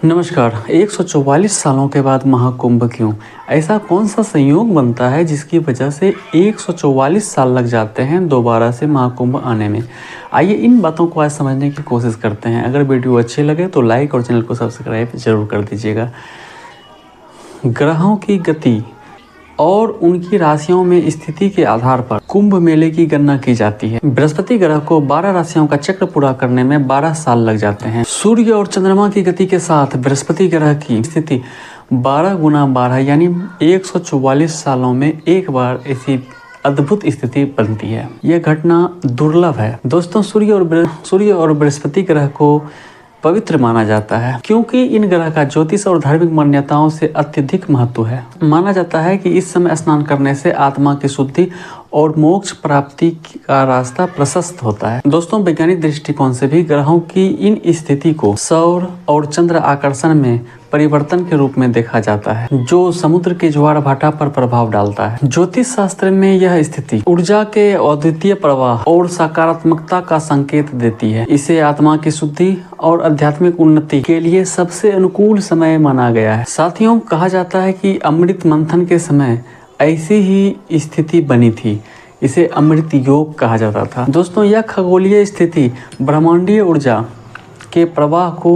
नमस्कार। 144 सालों के बाद महाकुंभ क्यों? ऐसा कौन सा संयोग बनता है जिसकी वजह से 144 साल लग जाते हैं दोबारा से महाकुंभ आने में? आइए इन बातों को आज समझने की कोशिश करते हैं। अगर वीडियो अच्छी लगे तो लाइक और चैनल को सब्सक्राइब जरूर कर दीजिएगा। ग्रहों की गति और उनकी राशियों में स्थिति के आधार पर कुंभ मेले की गणना की जाती है। बृहस्पति ग्रह को 12 राशियों का चक्र पूरा करने में 12 साल लग जाते हैं। सूर्य और चंद्रमा की गति के साथ बृहस्पति ग्रह की स्थिति 12 गुना 12 यानी 144 सालों में एक बार ऐसी अद्भुत स्थिति बनती है। यह घटना दुर्लभ है। दोस्तों, सूर्य और बृहस्पति ग्रह को पवित्र माना जाता है क्योंकि इन ग्रह का ज्योतिष और धार्मिक मान्यताओं से अत्यधिक महत्व है। माना जाता है कि इस समय स्नान करने से आत्मा की शुद्धि और मोक्ष प्राप्ति का रास्ता प्रशस्त होता है। दोस्तों, वैज्ञानिक दृष्टिकोण से भी ग्रहों की इन स्थिति को सौर और चंद्र आकर्षण में परिवर्तन के रूप में देखा जाता है, जो समुद्र के ज्वार भाटा पर प्रभाव डालता है। ज्योतिष शास्त्र में यह स्थिति ऊर्जा के अद्वितीय प्रवाह और सकारात्मकता का संकेत देती है। इसे आत्मा की शुद्धि और आध्यात्मिक उन्नति के लिए सबसे अनुकूल समय माना गया है। साथियों, कहा जाता है कि अमृत मंथन के समय ऐसी ही स्थिति बनी थी। इसे अमृत योग कहा जाता था। दोस्तों, यह खगोलीय स्थिति ब्रह्मांडीय ऊर्जा के प्रवाह को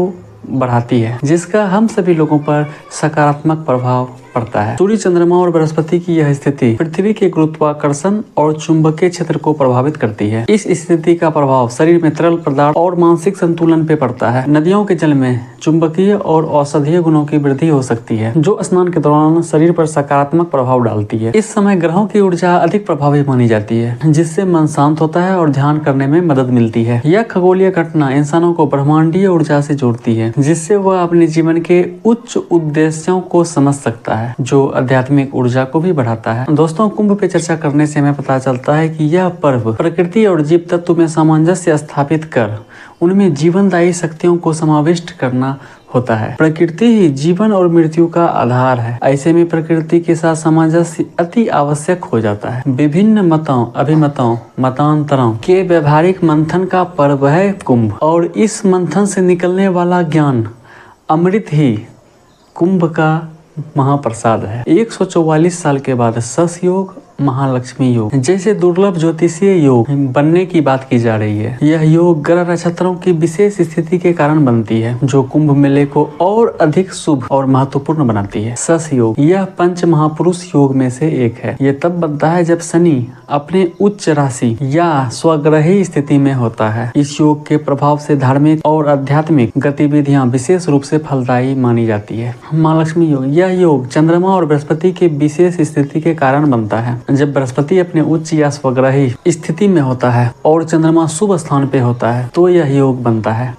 बढ़ाती है, जिसका हम सभी लोगों पर सकारात्मक प्रभाव पड़ता है। सूर्य, चंद्रमा और बृहस्पति की यह स्थिति पृथ्वी के गुरुत्वाकर्षण और चुंबकीय क्षेत्र को प्रभावित करती है। इस स्थिति का प्रभाव शरीर में तरल पदार्थ और मानसिक संतुलन पे पड़ता है। नदियों के जल में चुंबकीय और औषधीय गुणों की वृद्धि हो सकती है, जो स्नान के दौरान शरीर पर सकारात्मक प्रभाव डालती है। इस समय ग्रहों की ऊर्जा अधिक प्रभावी मानी जाती है, जिससे मन शांत होता है और ध्यान करने में मदद मिलती है। यह खगोलीय घटना इंसानों को ब्रह्मांडीय ऊर्जा से जोड़ती है, जिससे वह अपने जीवन के उच्च उद्देश्यों को समझ सकता है, जो आध्यात्मिक ऊर्जा को भी बढ़ाता है। दोस्तों, कुंभ पे चर्चा करने से हमें पता चलता है कि यह पर्व प्रकृति और जीव तत्व में सामंजस्य स्थापित कर उनमें जीवनदायी शक्तियों को समाविष्ट करना होता है। प्रकृति ही जीवन और मृत्यु का आधार है। ऐसे में प्रकृति के साथ सामंजस्य अति आवश्यक हो जाता है। विभिन्न मतों, अभिमतों, मतांतरों के व्यवहारिक मंथन का पर्व है कुंभ, और इस मंथन से निकलने वाला ज्ञान अमृत ही कुंभ का महाप्रसाद है। 144 साल के बाद सस योग, महालक्ष्मी योग जैसे दुर्लभ ज्योतिषीय योग बनने की बात की जा रही है। यह योग ग्रह नक्षत्रों की विशेष स्थिति के कारण बनती है, जो कुंभ मेले को और अधिक शुभ और महत्वपूर्ण बनाती है। सस योग यह पंच महापुरुष योग में से एक है। यह तब बनता है जब शनि अपने उच्च राशि या स्वग्रही स्थिति में होता है। इस योग के प्रभाव से धार्मिक और आध्यात्मिक गतिविधियां विशेष रूप से फलदायी मानी जाती है। महालक्ष्मी योग यह योग चंद्रमा और बृहस्पति के विशेष स्थिति के कारण बनता है। जब बृहस्पति अपने उच्च या स्वग्रही स्थिति में होता है और चंद्रमा शुभ स्थान पे होता है, तो यह योग बनता है।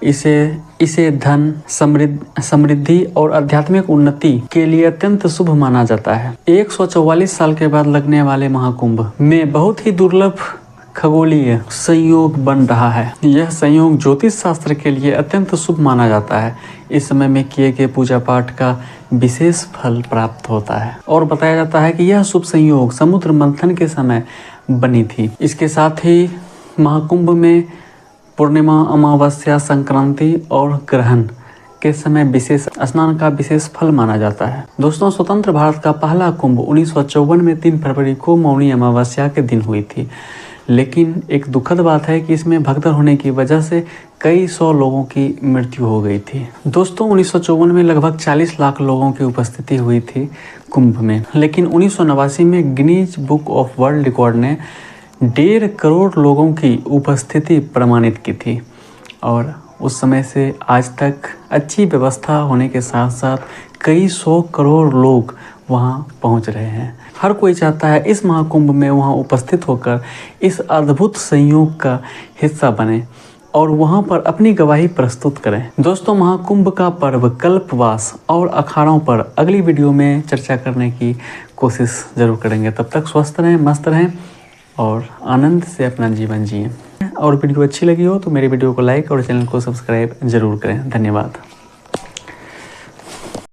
इसे धन, समृद्धि और आध्यात्मिक उन्नति के लिए अत्यंत शुभ माना जाता है। 144 साल के बाद लगने वाले महाकुंभ में बहुत ही दुर्लभ खगोलीय संयोग बन रहा है। यह संयोग ज्योतिष शास्त्र के लिए अत्यंत शुभ माना जाता है। इस समय में किए गए पूजा पाठ का विशेष फल प्राप्त होता है और बताया जाता है कि यह शुभ संयोग समुद्र मंथन के समय बनी थी। इसके साथ ही महाकुंभ में पूर्णिमा, अमावस्या, संक्रांति और ग्रहण के समय विशेष स्नान का विशेष फल माना जाता है। दोस्तों, स्वतंत्र भारत का पहला कुंभ 1954 में 3 फरवरी को मौनी अमावस्या के दिन हुई थी। लेकिन एक दुखद बात है कि इसमें भगदड़ होने की वजह से कई 100 लोगों की मृत्यु हो गई थी। दोस्तों, 1954 में लगभग 40 लाख लोगों की उपस्थिति हुई थी कुंभ में, लेकिन 1989 में Guinness book of world record ने 1.5 करोड़ लोगों की उपस्थिति प्रमाणित की थी। और उस समय से आज तक अच्छी व्यवस्था होने के साथ साथ कई 100 करोड़ लोग वहां पहुंच रहे हैं। हर कोई चाहता है इस महाकुंभ में वहां उपस्थित होकर इस अद्भुत संयोग का हिस्सा बने और वहां पर अपनी गवाही प्रस्तुत करें। दोस्तों, महाकुंभ का पर्व, कल्पवास और अखाड़ों पर अगली वीडियो में चर्चा करने की कोशिश जरूर करेंगे। तब तक स्वस्थ रहें, मस्त रहें और आनंद से अपना जीवन जिएं। और वीडियो अच्छी लगी हो तो मेरी वीडियो को लाइक और चैनल को सब्सक्राइब जरूर करें। धन्यवाद।